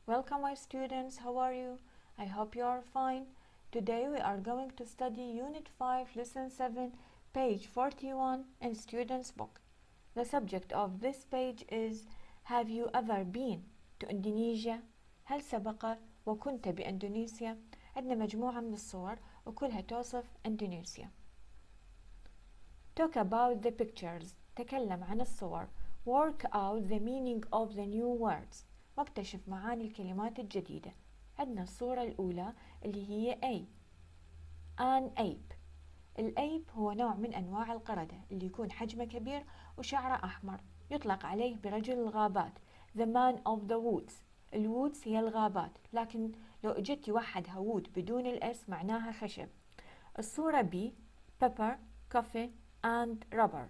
Welcome my students, how are you? I hope you are fine. Today we are going to study Unit 5, Lesson 7, page 41 in Student's Book. The subject of this page is Have you ever been to Indonesia? هل سبق وكنت بإندونيسيا؟ عندنا مجموعة من الصور وكلها توصف إندونيسيا. Talk about the pictures. تكلم عن الصور. Work out the meaning of the new words. واكتشف معاني الكلمات الجديدة. عندنا الصورة الأولى اللي هي A. An ape. الأيب هو نوع من أنواع القردة اللي يكون حجمه كبير وشعره أحمر. يطلق عليه برجل الغابات. The man of the woods. الوودز هي الغابات، لكن لو اجت توحدها وود بدون الأس معناها خشب. الصورة B. Pepper, coffee and rubber.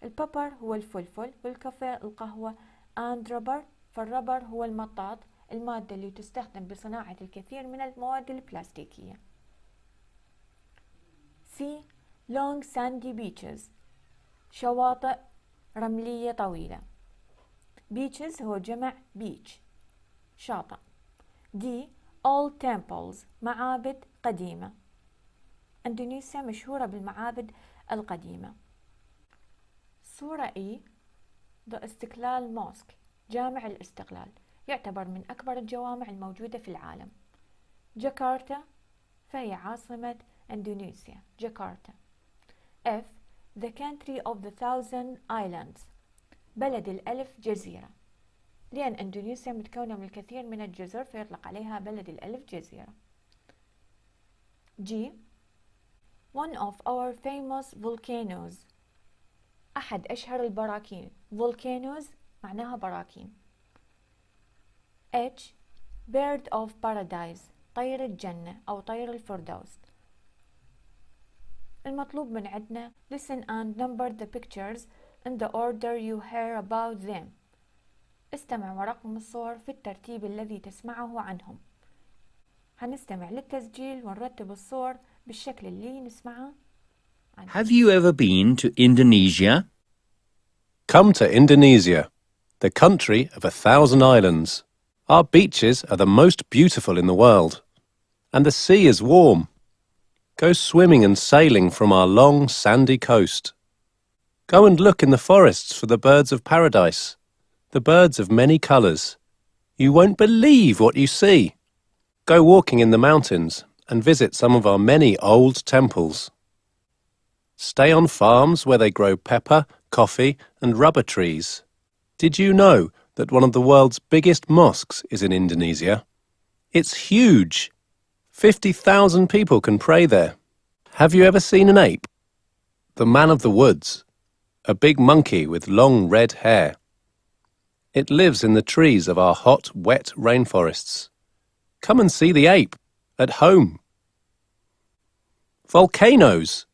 البيبر هو الفلفل والكافيه القهوة and rubber فالربر هو المطاط، المادة اللي تستخدم بصناعة الكثير من المواد البلاستيكية. C. Long sandy beaches. شواطئ رملية طويلة. beaches هو جمع beach شاطئ. D. Old temples. معابد قديمة. إندونيسيا مشهورة بالمعابد القديمة. صورة E. The استقلال موسك. جامع الاستقلال يعتبر من أكبر الجوامع الموجودة في العالم. جاكرتا فهي عاصمة إندونيسيا جاكرتا. F. The country of the thousand islands. بلد الألف جزيرة، لأن إندونيسيا متكونة من الكثير من الجزر فيطلق عليها بلد الألف جزيرة. G. One of our famous volcanoes. أحد أشهر البراكين. volcanoes معناها براكين. H. Bird of paradise. طير الجنة أو طير الفردوس. المطلوب من عندنا listen and number the pictures in the order you hear about them. استمع ورقم الصور في الترتيب الذي تسمعه عنهم. هنستمع للتسجيل ونرتب الصور بالشكل اللي نسمعه عنه. Have you ever been to Indonesia? Come to Indonesia, the country of 1,000 islands. Our beaches are the most beautiful in the world, and the sea is warm. Go swimming and sailing from our long sandy coast. Go and look in the forests for the birds of paradise, the birds of many colours. You won't believe what you see. Go walking in the mountains and visit some of our many old temples. Stay on farms where they grow pepper, coffee and rubber trees. Did you know that one of the world's biggest mosques is in Indonesia? It's huge. 50,000 people can pray there. Have you ever seen an ape? The man of the woods. A big monkey with long red hair. It lives in the trees of our hot, wet rainforests. Come and see the ape at home. Volcanoes.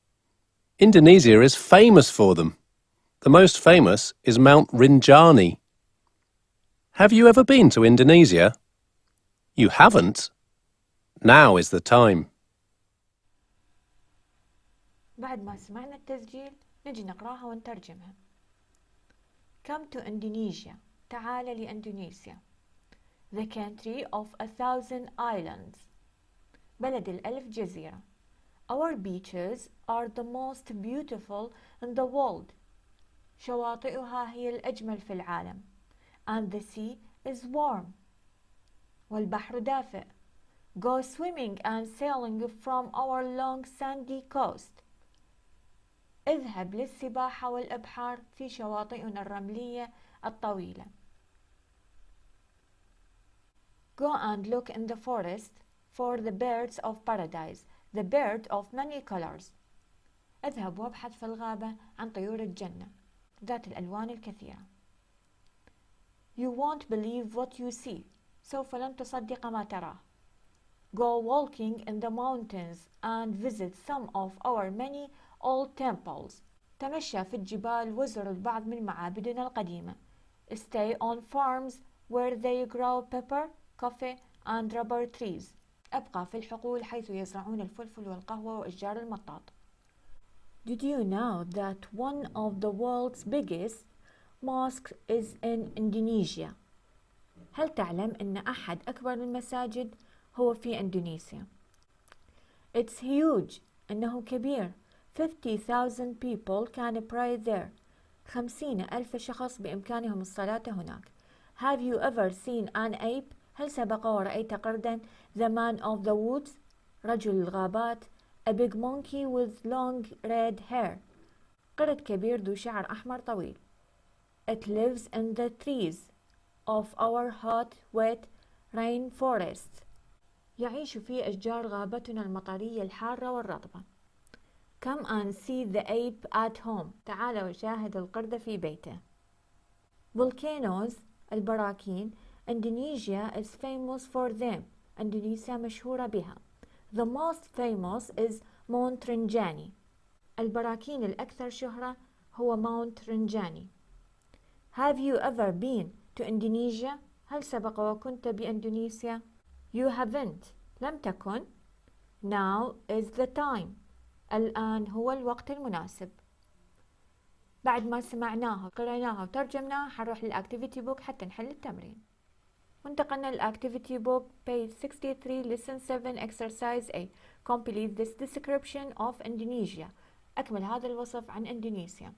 Indonesia is famous for them. The most famous is Mount Rinjani. Have you ever been to Indonesia? You haven't? Now is the time. بعد ما سمعنا التسجيل نجي نقراها ونترجمها. Come to Indonesia. تعال لإندونيسيا. The country of 1,000 islands. بلد الألف جزيرة. Our beaches are the most beautiful in the world. شواطئها هي الأجمل في العالم. And the sea is warm. والبحر دافئ. Go swimming and sailing from our long sandy coast. اذهب للسباحة والإبحار في شواطئنا الرملية الطويلة. Go and look in the forest for the birds of paradise, the bird of many colors. اذهب وابحث في الغابة عن طيور الجنة ذات الألوان الكثيرة. You won't believe what you see. سوف لن تصدق ما تراه. Go walking in the mountains and visit some of our many old temples. تمشى في الجبال وزر البعض من معابدنا القديمة. Stay on farms where they grow pepper, coffee and rubber trees. أبقى في الحقول حيث يزرعون الفلفل والقهوة وأشجار المطاط. Did you know that one of the world's biggest mosques is in Indonesia? هل تعلم أن أحد أكبر المساجد هو في إندونيسيا؟ It's huge. أنه كبير. 50,000 people can pray there. 50,000 شخص بإمكانهم الصلاة هناك. Have you ever seen an ape? هل سبق ورأيت قردا؟ The man of the woods. رجل الغابات. A big monkey with long red hair. قرد كبير ذو شعر أحمر طويل. It lives in the trees of our hot wet rainforest. يعيش في أشجار غابتنا المطرية الحارة والرطبة. Come and see the ape at home. تعال وشاهد القرد في بيته. Volcanoes البراكين. Indonesia is famous for them. إندونيسيا مشهورة بها. The most famous is Mount Rinjani. البراكين الأكثر شهرة هو Mount Rinjani. Have you ever been to Indonesia? هل سبق وكنت بإندونيسيا؟ You haven't. لم تكن. Now is the time. الآن هو الوقت المناسب. بعد ما سمعناها قرأناها وترجمناها حنروح للأكتيفيتي بوك حتى نحل التمرين. وانتقلنا للأكتيفيتي بوك page 63 lesson 7 exercise A. Complete this description of Indonesia. أكمل هذا الوصف عن إندونيسيا.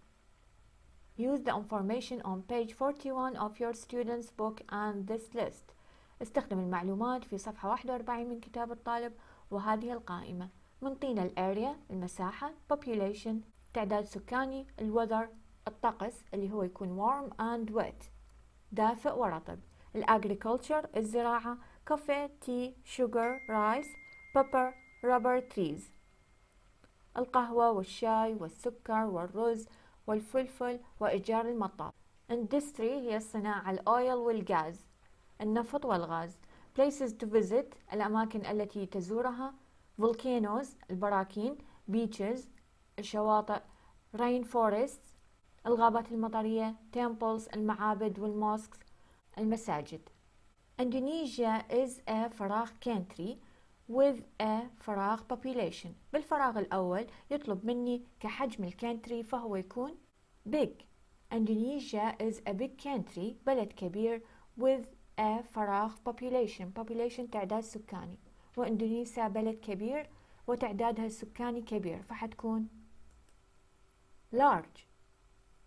Use the information on page 41 of your student's book and this list. استخدم المعلومات في صفحة 41 من كتاب الطالب وهذه القائمة. منطينا الاريا المساحة، population تعداد سكاني، الweather الطقس اللي هو يكون warm and wet دافئ ورطب، الagriculture الزراعة، coffee, tea, sugar, rice, pepper, rubber trees القهوة والشاي والسكر والرز والفلفل وإيجار المطار. industry هي الصناعة، الأويل والغاز النفط والغاز. places to visit الأماكن التي تزورها. volcanoes البراكين. beaches الشواطئ. rainforests الغابات المطرية. temples المعابد والموسكس المساجد. Indonesia is a فراغ country with a فراغ population. بالفراغ الأول يطلب مني كحجم الكانتري فهو يكون big. Indonesia is a big country بلد كبير with a فراغ population تعداد سكاني، وإندونيسيا بلد كبير وتعدادها السكاني كبير فحتكون large.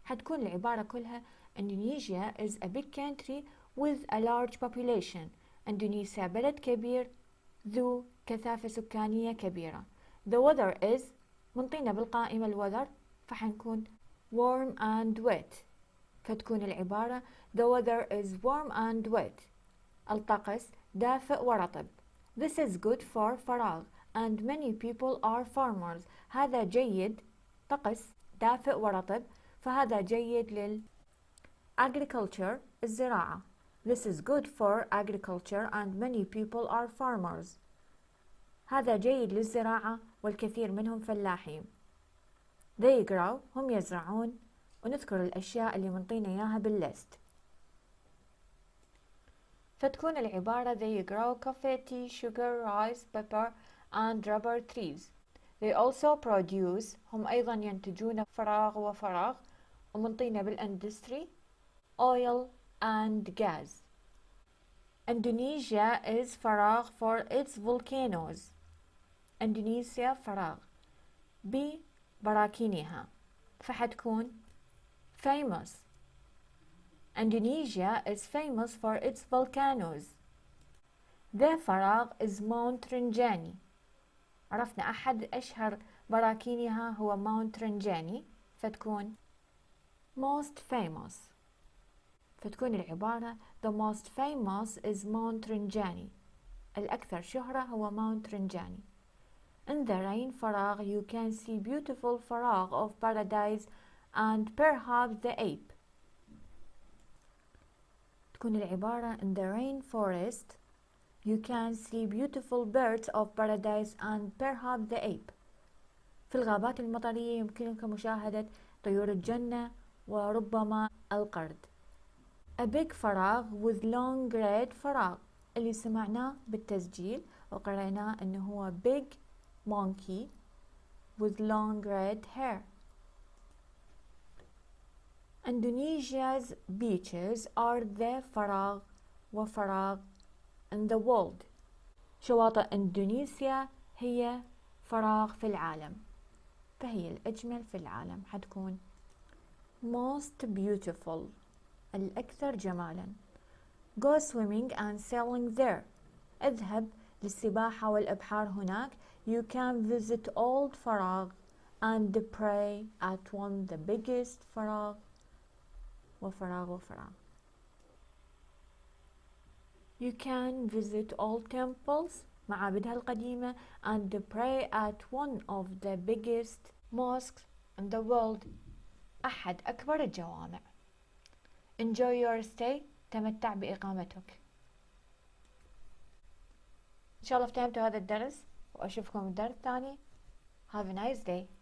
حتكون العبارة كلها Indonesia is a big country with a large population. إندونيسيا بلد كبير ذو كثافة سكانية كبيرة. The weather is منطينا بالقائمة الweather فحنكون warm and wet فتكون العبارة The weather is warm and wet. الطقس دافئ ورطب. This is good for فراغ and many people are farmers. هذا جيد. طقس دافئ ورطب فهذا جيد لل agriculture الزراعة. This is good for agriculture and many people are farmers. هذا جيد للزراعة والكثير منهم فلاحين. They grow هم يزرعون ونذكر الأشياء اللي منطينا إياها بالليست. فتكون العبارة They grow coffee, tea, sugar, rice, pepper and rubber trees. They also produce هم أيضا ينتجون فراغ وفراغ ومنطينا بالإندستري oil and gas. Indonesia is فراغ for its volcanoes. إندونيسيا فراغ ببراكينها فحتكون famous. Indonesia is famous for its volcanoes. The فراغ is Mount Rinjani. عرفنا أحد أشهر براكينها هو Mount Rinjani فتكون most famous. فتكون العبارة The most famous is Mount Rinjani. الأكثر شهرة هو Mount Rinjani. In the rain فراغ you can see beautiful فراغ of paradise and perhaps the ape. تكون العبارة In the rainforest you can see beautiful birds of paradise and perhaps the ape. في الغابات المطرية يمكنك مشاهدة طيور الجنة وربما القرد. A big فراغ with long red فراغ اللي سمعناه بالتسجيل وقرأناه انه هو big monkey with long red hair. Indonesia's beaches are the فراغ وفراغ in the world. شواطئ إندونيسيا هي فراغ في العالم، فهي الأجمل في العالم حتكون most beautiful، الأكثر جمالا. go swimming and sailing there، اذهب للسباحة والإبحار هناك. you can visit old فراغ and pray at one the biggest فراغ وفراغ. you can visit old temples، معابدها القديمة، and pray at one of the biggest mosques in the world، أحد أكبر الجوامع. enjoy your stay، تمتع بإقامتك. إن شاء الله افتهمتوا هذا الدرس، وأشوفكم الدرس الثاني. have a nice day.